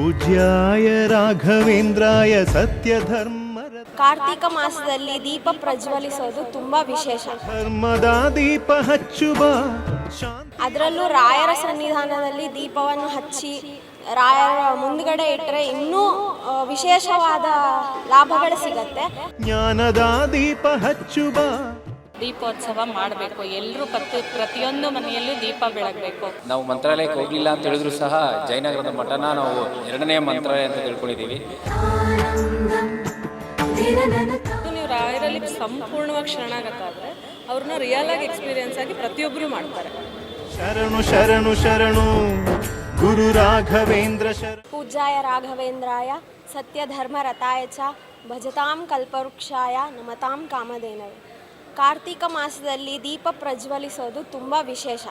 पूज्याय राघवेन्द्राय सत्यधर्म ಕಾರ್ತಿಕ ಮಾಸದಲ್ಲಿ ದೀಪ ಪ್ರಜ್ವಲಿಸೋದು ತುಂಬಾ ವಿಶೇಷ. ಧರ್ಮದ ದೀಪ ಹಚ್ಚುವ ಅದರಲ್ಲೂ ರಾಯರ ಸನ್ನಿಧಾನದಲ್ಲಿ ದೀಪವನ್ನು ಹಚ್ಚಿ ರಾಯರ ಮುಂದ್ಗಡೆ ಇಟ್ಟರೆ ಇನ್ನೂ ವಿಶೇಷವಾದ ಲಾಭಗಳು ಸಿಗತ್ತೆ. ಜ್ಞಾನದ ದೀಪ ಹಚ್ಚುವ ದೀಪೋತ್ಸವ ಮಾಡಬೇಕು. ಎಲ್ಲರೂ ಪ್ರತಿಯೊಂದು ಮನೆಯಲ್ಲೂ ದೀಪ ಬೆಳಗಬೇಕು. ನಾವು ಮಂತ್ರಾಲಯಕ್ಕೆ ಹೋಗಲಿಲ್ಲ ಅಂತ ಹೇಳಿದ್ರು ಸಹ ಜಯನಗರದ ಮಠನ ನಾವು 2ನೇ ಮಂತ್ರಾಲಯ ಅಂತ ತಿಳ್ಕೊಂಡಿದ್ದೀವಿ. ನೀವು ರಾಯರಲ್ಲಿ ಸಂಪೂರ್ಣವಾಗಿ ಶರಣಾಗತ ಆದರೆ ಅವ್ರನ್ನ ರಿಯಲ್ ಆಗಿ ಎಕ್ಸ್ಪೀರಿಯನ್ಸ್ ಆಗಿ ಪ್ರತಿಯೊಬ್ಬರು ಮಾಡ್ತಾರೆ. ಶರಣು ಶರಣು ಶರಣು ಗುರು ರಾಘವೇಂದ್ರ ಪೂಜ್ಯಾಯ ರಾಘವೇಂದ್ರಾಯ ಸತ್ಯಧರ್ಮ ರಥಾಯ ಚ ಭಜತಾಂ ಕಲ್ಪವೃಕ್ಷಾಯ ನಮತಾಂ ಕಾಮಧೇನವೇ. ಕಾರ್ತಿಕ ಮಾಸದಲ್ಲಿ ದೀಪ ಪ್ರಜ್ವಲಿಸೋದು ತುಂಬ ವಿಶೇಷ.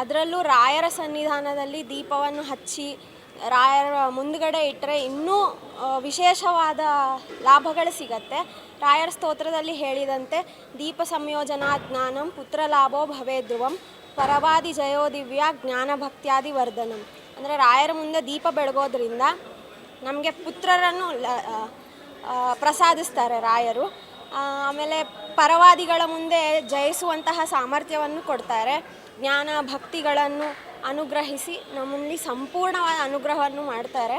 ಅದರಲ್ಲೂ ರಾಯರ ಸನ್ನಿಧಾನದಲ್ಲಿ ದೀಪವನ್ನು ಹಚ್ಚಿ ರಾಯರ ಮುಂದ್ಗಡೆ ಇಟ್ಟರೆ ಇನ್ನೂ ವಿಶೇಷವಾದ ಲಾಭಗಳು ಸಿಗತ್ತೆ. ರಾಯರ ಸ್ತೋತ್ರದಲ್ಲಿ ಹೇಳಿದಂತೆ ದೀಪ ಸಂಯೋಜನಾ ಜ್ಞಾನಂ ಪುತ್ರ ಲಾಭೋ ಭವೇ ಧ್ರುವಂ ಪರವಾದಿ ಜಯೋ ದಿವ್ಯ ಜ್ಞಾನ ಭಕ್ತ್ಯಾದಿ ವರ್ಧನಂ. ಅಂದರೆ ರಾಯರ ಮುಂದೆ ದೀಪ ಬೆಳಗೋದ್ರಿಂದ ನಮಗೆ ಪುತ್ರರನ್ನು ಪ್ರಸಾದಿಸ್ತಾರೆ ರಾಯರು. ಆಮೇಲೆ ಪರವಾದಿಗಳ ಮುಂದೆ ಜಯಿಸುವಂತಹ ಸಾಮರ್ಥ್ಯವನ್ನು ಕೊಡ್ತಾರೆ. ಜ್ಞಾನ ಭಕ್ತಿಗಳನ್ನು ಅನುಗ್ರಹಿಸಿ ನಮ್ಮಲ್ಲಿ ಸಂಪೂರ್ಣವಾದ ಅನುಗ್ರಹವನ್ನು ಮಾಡ್ತಾರೆ.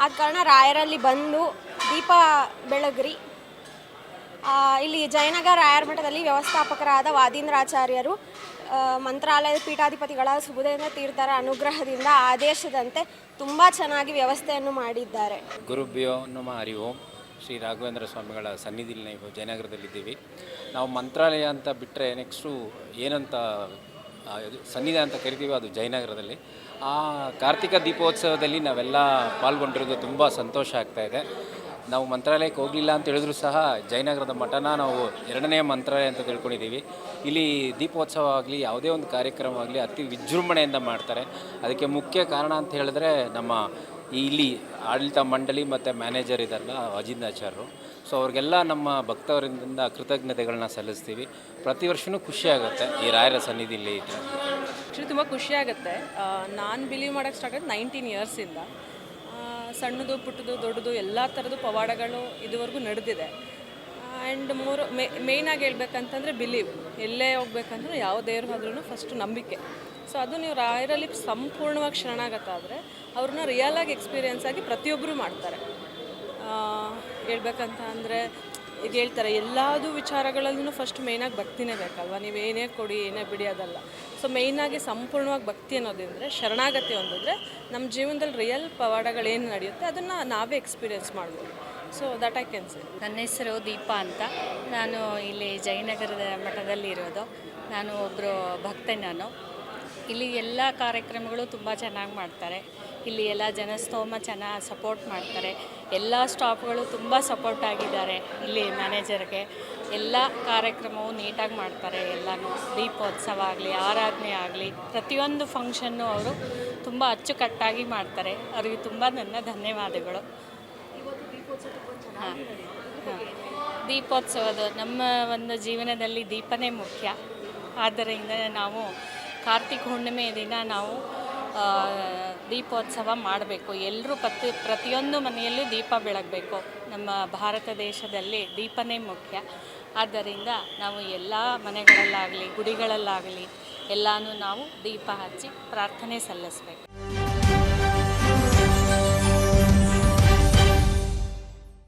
ಆದ ಕಾರಣ ರಾಯರಲ್ಲಿ ಬಂದು ದೀಪ ಬೆಳಗ್ರಿ. ಇಲ್ಲಿ ಜಯನಗರ ರಾಯರ ಮಠದಲ್ಲಿ ವ್ಯವಸ್ಥಾಪಕರಾದ ವಾದೀಂದ್ರಾಚಾರ್ಯರು ಮಂತ್ರಾಲಯದ ಪೀಠಾಧಿಪತಿಗಳಾದ ಸುಬುಧೇಂದ್ರ ತೀರ್ಥರ ಅನುಗ್ರಹದಿಂದ ಆದೇಶದಂತೆ ತುಂಬ ಚೆನ್ನಾಗಿ ವ್ಯವಸ್ಥೆಯನ್ನು ಮಾಡಿದ್ದಾರೆ. ಗುರುಭ್ಯೋ ನಮಃ ಹರಿ ಓಂ. ಶ್ರೀ ರಾಘವೇಂದ್ರ ಸ್ವಾಮಿಗಳ ಸನ್ನಿಧಿಯಲ್ಲಿ ನಾವು ಜಯನಗರದಲ್ಲಿದ್ದೀವಿ. ನಾವು ಮಂತ್ರಾಲಯ ಅಂತ ಬಿಟ್ಟರೆ ನೆಕ್ಸ್ಟು ಏನಂತ ಸನ್ನಿಧಿ ಅಂತ ಕರಿತೀವಿ, ಅದು ಜಯನಗರದಲ್ಲಿ. ಆ ಕಾರ್ತಿಕ ದೀಪೋತ್ಸವದಲ್ಲಿ ನಾವೆಲ್ಲ ಪಾಲ್ಗೊಂಡಿರೋದು ತುಂಬ ಸಂತೋಷ ಆಗ್ತಾಯಿದೆ. ನಾವು ಮಂತ್ರಾಲಯಕ್ಕೆ ಹೋಗಲಿಲ್ಲ ಅಂತ ಹೇಳಿದ್ರು ಸಹ ಜಯನಗರದ ಮಠನ ನಾವು 2ನೇ ಮಂತ್ರಾಲಯ ಅಂತ ತಿಳ್ಕೊಂಡಿದ್ದೀವಿ. ಇಲ್ಲಿ ದೀಪೋತ್ಸವ ಆಗಲಿ ಯಾವುದೇ ಒಂದು ಕಾರ್ಯಕ್ರಮ ಆಗಲಿ ಅತಿ ವಿಜೃಂಭಣೆಯಿಂದ ಮಾಡ್ತಾರೆ. ಅದಕ್ಕೆ ಮುಖ್ಯ ಕಾರಣ ಅಂತ ಹೇಳಿದ್ರೆ ನಮ್ಮ ಇಲ್ಲಿ ಆಡಳಿತ ಮಂಡಳಿ ಮತ್ತು ಮ್ಯಾನೇಜರ್ ಇದ್ದಾರಲ್ಲ ಅಜಿಂದಾಚಾರ್ಯರು, ಸೊ ಅವ್ರಿಗೆಲ್ಲ ನಮ್ಮ ಭಕ್ತವರಿಂದ ಕೃತಜ್ಞತೆಗಳನ್ನ ಸಲ್ಲಿಸ್ತೀವಿ. ಪ್ರತಿ ವರ್ಷವೂ ಖುಷಿಯಾಗುತ್ತೆ ಈ ರಾಯರ ಸನ್ನಿಧಿಯಲ್ಲಿ ಇದ್ದರೆ. ಆ್ಯಕ್ಚುಲಿ ತುಂಬ ಖುಷಿಯಾಗುತ್ತೆ. ನಾನು ಬಿಲೀವ್ ಮಾಡೋಕ್ಕೆ ಸ್ಟಾರ್ಟ್ ಆಗಿ 19 ಇಯರ್ಸಿಂದ. ಸಣ್ಣದು ಪುಟ್ಟದು ದೊಡ್ಡದು ಎಲ್ಲ ಥರದ್ದು ಪವಾಡಗಳು ಇದುವರೆಗೂ ನಡೆದಿದೆ. ಆ್ಯಂಡ್ ಮೇಯ್ನಾಗಿ ಹೇಳ್ಬೇಕಂತಂದರೆ ಬಿಲೀವ್. ಎಲ್ಲೇ ಹೋಗ್ಬೇಕಂದ್ರೆ ಯಾವ ದೇವ್ರು ಆದ್ರೂ ಫಸ್ಟು ನಂಬಿಕೆ. ಸೊ ಅದು ನೀವು ರಾಯರಲ್ಲಿ ಸಂಪೂರ್ಣವಾಗಿ ಶರಣಾಗತ ಆದರೆ ಅವ್ರನ್ನ ರಿಯಲ್ ಆಗಿ ಎಕ್ಸ್ಪೀರಿಯನ್ಸ್ ಆಗಿ ಪ್ರತಿಯೊಬ್ಬರು ಮಾಡ್ತಾರೆ. ಹೇಳ್ಬೇಕಂತ ಅಂದರೆ ಈಗ ಹೇಳ್ತಾರೆ ಎಲ್ಲದೂ ವಿಚಾರಗಳಲ್ಲೂ ಫಸ್ಟ್ ಮೇಯ್ನಾಗಿ ಭಕ್ತಿನೇ ಬೇಕಲ್ವ. ನೀವು ಏನೇ ಕೊಡಿ ಏನೇ ಬಿಡಿ ಅದಲ್ಲ. ಸೊ ಮೇಯ್ನಾಗಿ ಸಂಪೂರ್ಣವಾಗಿ ಭಕ್ತಿ ಅನ್ನೋದಂದರೆ ಶರಣಾಗತಿ ಒಂದಿದ್ರೆ ನಮ್ಮ ಜೀವನದಲ್ಲಿ ರಿಯಲ್ ಪವಾಡಗಳೇನು ನಡೆಯುತ್ತೆ ಅದನ್ನು ನಾವೇ ಎಕ್ಸ್ಪೀರಿಯನ್ಸ್ ಮಾಡ್ಬೋದು. So that I can say. ನನ್ನ ಹೆಸರು ದೀಪಾ ಅಂತ. ನಾನು ಇಲ್ಲಿ ಜಯನಗರದ ಮಠದಲ್ಲಿ ಇರೋದು. ನಾನು ಒಬ್ಬರು ಭಕ್ತೆ. ಇಲ್ಲಿ ಎಲ್ಲ ಕಾರ್ಯಕ್ರಮಗಳು ತುಂಬ ಚೆನ್ನಾಗಿ ಮಾಡ್ತಾರೆ. ಇಲ್ಲಿ ಎಲ್ಲ ಜನಸ್ತೋಮ ಚೆನ್ನಾಗಿ ಸಪೋರ್ಟ್ ಮಾಡ್ತಾರೆ. ಎಲ್ಲ ಸ್ಟಾಫ್ಗಳು ತುಂಬ ಸಪೋರ್ಟ್ ಆಗಿದ್ದಾರೆ. ಇಲ್ಲಿ ಮ್ಯಾನೇಜರ್ಗೆ ಎಲ್ಲ ಕಾರ್ಯಕ್ರಮವು ನೀಟಾಗಿ ಮಾಡ್ತಾರೆ. ಎಲ್ಲನೂ ದೀಪೋತ್ಸವ ಆಗಲಿ ಆರಾಧನೆ ಆಗಲಿ ಪ್ರತಿಯೊಂದು ಫಂಕ್ಷನ್ನು ಅವರು ತುಂಬ ಅಚ್ಚುಕಟ್ಟಾಗಿ ಮಾಡ್ತಾರೆ. ಅವರಿಗೆ ತುಂಬ ನನ್ನ ಧನ್ಯವಾದಗಳು. ಹಾಂ ದೀಪೋತ್ಸವದ ನಮ್ಮ ಒಂದು ಜೀವನದಲ್ಲಿ ದೀಪನೇ ಮುಖ್ಯ. ಆದ್ದರಿಂದ ನಾವು ಕಾರ್ತಿಕ ಹುಣ್ಣಿಮೆ ದಿನ ನಾವು ದೀಪೋತ್ಸವ ಮಾಡಬೇಕು. ಎಲ್ಲರೂ ಪ್ರತಿಯೊಂದು ಮನೆಯಲ್ಲೂ ದೀಪ ಬೆಳಗಬೇಕು. ನಮ್ಮ ಭಾರತ ದೇಶದಲ್ಲಿ ದೀಪನೇ ಮುಖ್ಯ. ಆದ್ದರಿಂದ ನಾವು ಎಲ್ಲ ಮನೆಗಳಲ್ಲಾಗಲಿ ಗುಡಿಗಳಲ್ಲಾಗಲಿ ಎಲ್ಲನೂ ನಾವು ದೀಪ ಹಚ್ಚಿ ಪ್ರಾರ್ಥನೆ ಸಲ್ಲಿಸಬೇಕು.